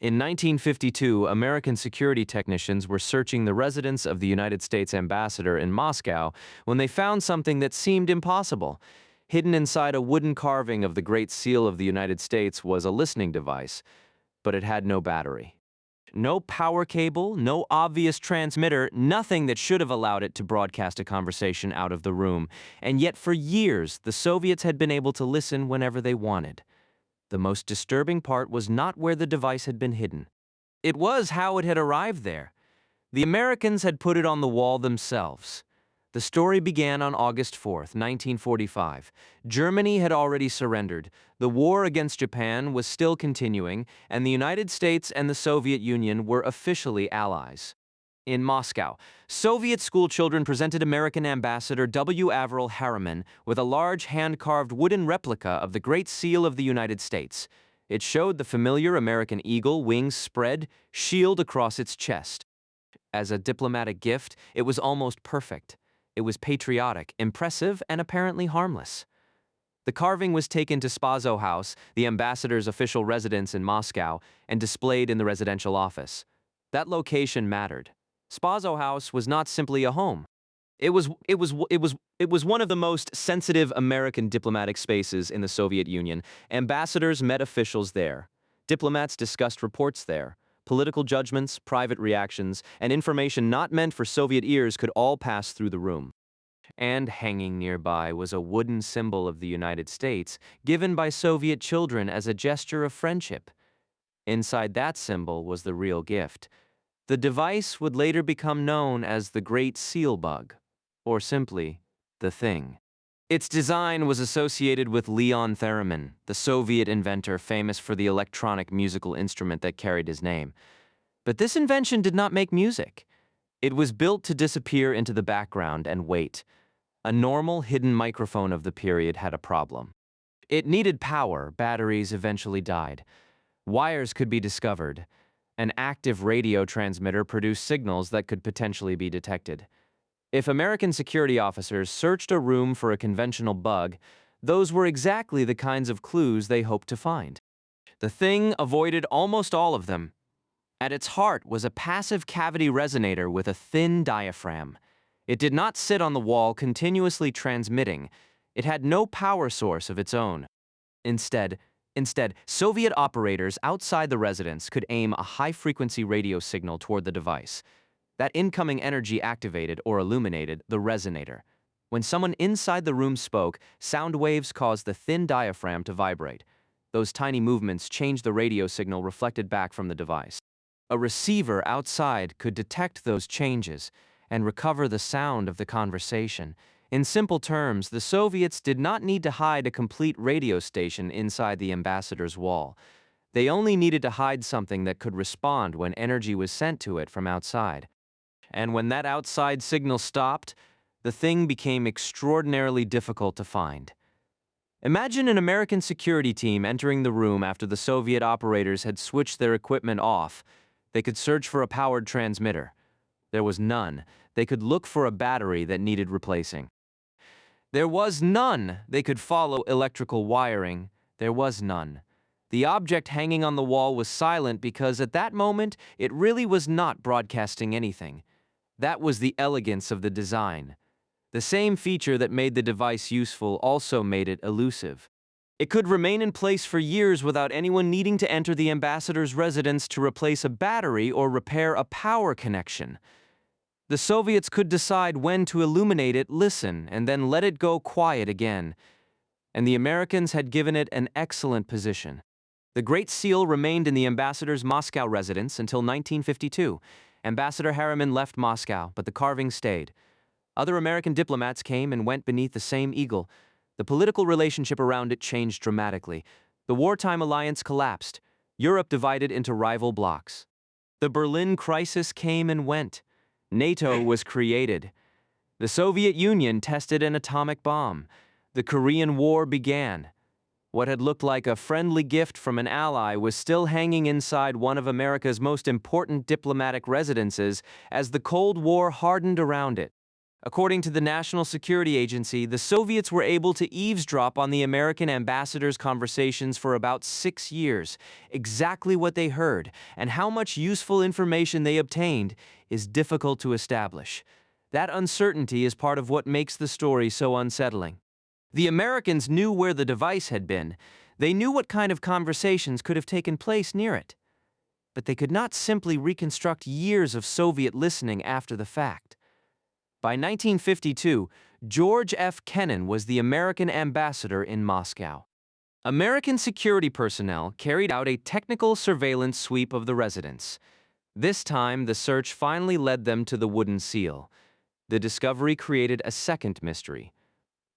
In 1952, American security technicians were searching the residence of the United States ambassador in Moscow when they found something that seemed impossible. Hidden inside a wooden carving of the Great Seal of the United States was a listening device, but it had no battery. No power cable, no obvious transmitter, nothing that should have allowed it to broadcast a conversation out of the room. And yet for years, the Soviets had been able to listen whenever they wanted. The most disturbing part was not where the device had been hidden. It was how it had arrived there. The Americans had put it on the wall themselves. The story began on August 4th, 1945. Germany had already surrendered. The war against Japan was still continuing, and the United States and the Soviet Union were officially allies. In Moscow, Soviet schoolchildren presented American Ambassador W. Averell Harriman with a large hand-carved wooden replica of the Great Seal of the United States. It showed the familiar American eagle, wings spread, shield across its chest. As a diplomatic gift, it was almost perfect. It was patriotic, impressive, and apparently harmless. The carving was taken to Spaso House, the ambassador's official residence in Moscow, and displayed in the residential office. That location mattered. Spaso House was not simply a home. It was one of the most sensitive American diplomatic spaces in the Soviet Union. Ambassadors met officials there. Diplomats discussed reports there. Political judgments, private reactions, and information not meant for Soviet ears could all pass through the room. And hanging nearby was a wooden symbol of the United States, given by Soviet children as a gesture of friendship. Inside that symbol was the real gift. The device would later become known as the Great Seal Bug, or simply, the Thing. Its design was associated with Leon Theremin, the Soviet inventor famous for the electronic musical instrument that carried his name. But this invention did not make music. It was built to disappear into the background and wait. A normal hidden microphone of the period had a problem. It needed power. Batteries eventually died. Wires could be discovered. An active radio transmitter produced signals that could potentially be detected. If American security officers searched a room for a conventional bug, those were exactly the kinds of clues they hoped to find. The Thing avoided almost all of them. At its heart was a passive cavity resonator with a thin diaphragm. It did not sit on the wall continuously transmitting. It had no power source of its own. Instead, Soviet operators outside the residence could aim a high-frequency radio signal toward the device. That incoming energy activated or illuminated the resonator. When someone inside the room spoke, sound waves caused the thin diaphragm to vibrate. Those tiny movements changed the radio signal reflected back from the device. A receiver outside could detect those changes and recover the sound of the conversation. In simple terms, the Soviets did not need to hide a complete radio station inside the ambassador's wall. They only needed to hide something that could respond when energy was sent to it from outside. And when that outside signal stopped, the Thing became extraordinarily difficult to find. Imagine an American security team entering the room after the Soviet operators had switched their equipment off. They could search for a powered transmitter. There was none. They could look for a battery that needed replacing. There was none. They could follow electrical wiring. There was none. The object hanging on the wall was silent because at that moment, it really was not broadcasting anything. That was the elegance of the design. The same feature that made the device useful also made it elusive. It could remain in place for years without anyone needing to enter the ambassador's residence to replace a battery or repair a power connection. The Soviets could decide when to illuminate it, listen, and then let it go quiet again. And the Americans had given it an excellent position. The Great Seal remained in the ambassador's Moscow residence until 1952. Ambassador Harriman left Moscow, but the carving stayed. Other American diplomats came and went beneath the same eagle. The political relationship around it changed dramatically. The wartime alliance collapsed. Europe divided into rival blocs. The Berlin crisis came and went. NATO was created. The Soviet Union tested an atomic bomb. The Korean War began. What had looked like a friendly gift from an ally was still hanging inside one of America's most important diplomatic residences as the Cold War hardened around it. According to the National Security Agency, the Soviets were able to eavesdrop on the American ambassador's conversations for about 6 years. Exactly what they heard and how much useful information they obtained is difficult to establish. That uncertainty is part of what makes the story so unsettling. The Americans knew where the device had been. They knew what kind of conversations could have taken place near it. But they could not simply reconstruct years of Soviet listening after the fact. By 1952, George F. Kennan was the American ambassador in Moscow. American security personnel carried out a technical surveillance sweep of the residence. This time, the search finally led them to the wooden seal. The discovery created a second mystery.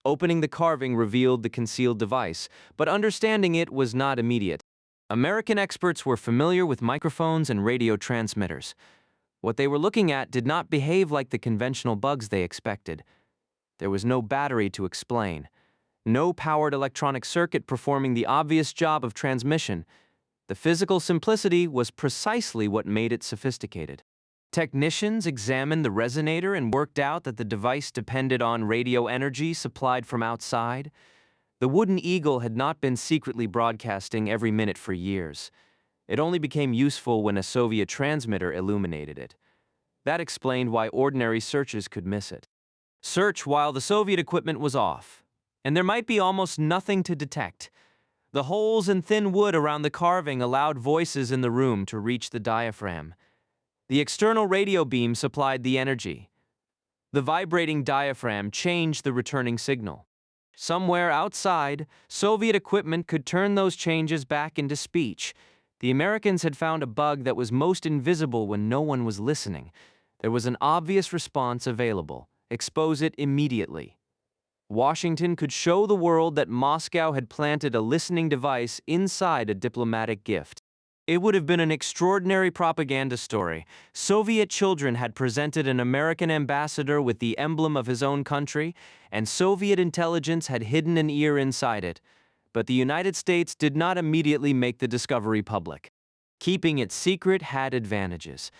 Opening the carving revealed the concealed device, but understanding it was not immediate. American experts were familiar with microphones and radio transmitters. What they were looking at did not behave like the conventional bugs they expected. There was no battery to explain, no powered electronic circuit performing the obvious job of transmission. The physical simplicity was precisely what made it sophisticated. Technicians examined the resonator and worked out that the device depended on radio energy supplied from outside. The wooden eagle had not been secretly broadcasting every minute for years. It only became useful when a Soviet transmitter illuminated it. That explained why ordinary searchers could miss it. Search while the Soviet equipment was off, and there might be almost nothing to detect. The holes in thin wood around the carving allowed voices in the room to reach the diaphragm. The external radio beam supplied the energy. The vibrating diaphragm changed the returning signal. Somewhere outside, Soviet equipment could turn those changes back into speech. The Americans had found a bug that was most invisible when no one was listening. There was an obvious response available. Expose it immediately. Washington could show the world that Moscow had planted a listening device inside a diplomatic gift. It would have been an extraordinary propaganda story. Soviet children had presented an American ambassador with the emblem of his own country, and Soviet intelligence had hidden an ear inside it. But the United States did not immediately make the discovery public. Keeping it secret had advantages.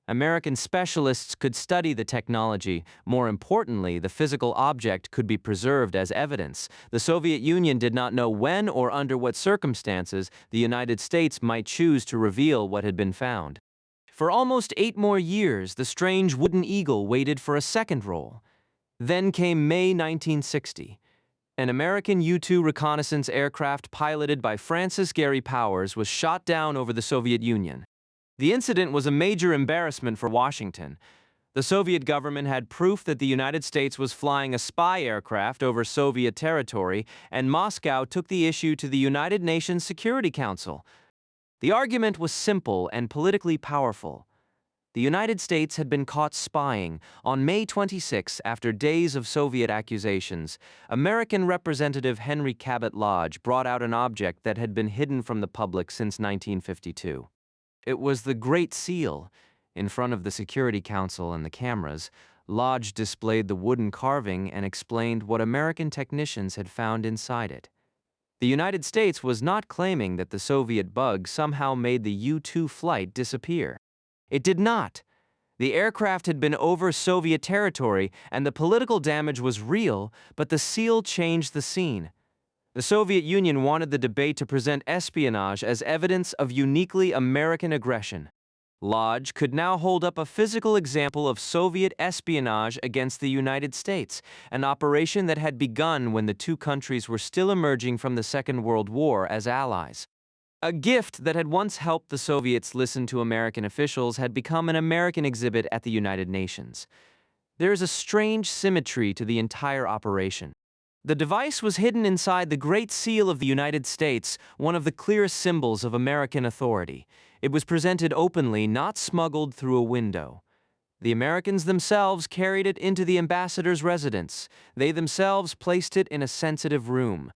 American specialists could study the technology. More importantly, the physical object could be preserved as evidence. The Soviet Union did not know when or under what circumstances the United States might choose to reveal what had been found. For almost 8 more years, the strange wooden eagle waited for a second role. Then came May 1960. An American U-2 reconnaissance aircraft piloted by Francis Gary Powers was shot down over the Soviet Union. The incident was a major embarrassment for Washington. The Soviet government had proof that the United States was flying a spy aircraft over Soviet territory, and Moscow took the issue to the United Nations Security Council. The argument was simple and politically powerful. The United States had been caught spying. On May 26, after days of Soviet accusations, American Representative Henry Cabot Lodge brought out an object that had been hidden from the public since 1952. It was the Great Seal. In front of the Security Council and the cameras, Lodge displayed the wooden carving and explained what American technicians had found inside it. The United States was not claiming that the Soviet bug somehow made the U-2 flight disappear. It did not. The aircraft had been over Soviet territory, and the political damage was real, but the seal changed the scene. The Soviet Union wanted the debate to present espionage as evidence of uniquely American aggression. Lodge could now hold up a physical example of Soviet espionage against the United States, an operation that had begun when the two countries were still emerging from the Second World War as allies. A gift that had once helped the Soviets listen to American officials had become an American exhibit at the United Nations. There is a strange symmetry to the entire operation. The device was hidden inside the Great Seal of the United States, one of the clearest symbols of American authority. It was presented openly, not smuggled through a window. The Americans themselves carried it into the ambassador's residence. They themselves placed it in a sensitive room.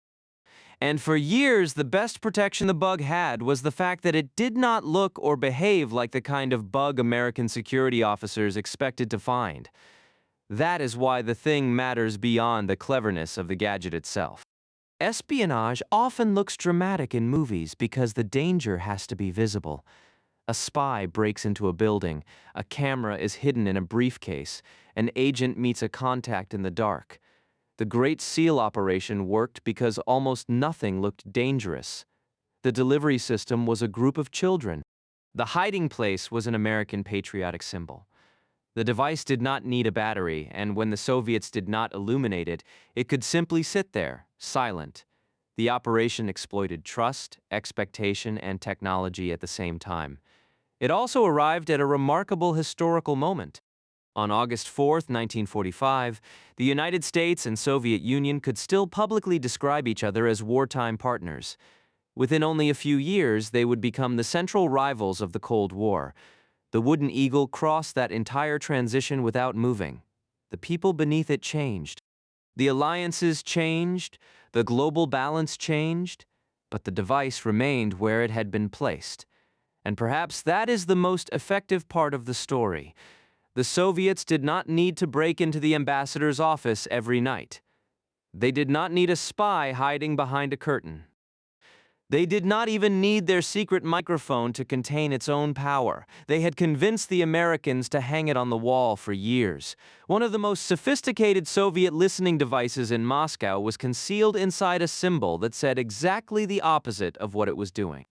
And for years, the best protection the bug had was the fact that it did not look or behave like the kind of bug American security officers expected to find. That is why the thing matters beyond the cleverness of the gadget itself. Espionage often looks dramatic in movies because the danger has to be visible. A spy breaks into a building, a camera is hidden in a briefcase, an agent meets a contact in the dark. The Great Seal operation worked because almost nothing looked dangerous. The delivery system was a group of children. The hiding place was an American patriotic symbol. The device did not need a battery, and when the Soviets did not illuminate it, it could simply sit there, silent. The operation exploited trust, expectation, and technology at the same time. It also arrived at a remarkable historical moment. On August 4, 1945, the United States and Soviet Union could still publicly describe each other as wartime partners. Within only a few years, they would become the central rivals of the Cold War. The wooden eagle crossed that entire transition without moving. The people beneath it changed. The alliances changed, the global balance changed, but the device remained where it had been placed. And perhaps that is the most effective part of the story. The Soviets did not need to break into the ambassador's office every night. They did not need a spy hiding behind a curtain. They did not even need their secret microphone to contain its own power. They had convinced the Americans to hang it on the wall for years. One of the most sophisticated Soviet listening devices in Moscow was concealed inside a symbol that said exactly the opposite of what it was doing.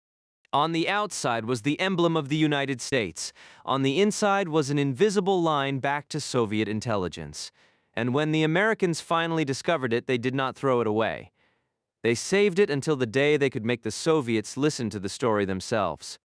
On the outside was the emblem of the United States. On the inside was an invisible line back to Soviet intelligence. And when the Americans finally discovered it, they did not throw it away. They saved it until the day they could make the Soviets listen to the story themselves.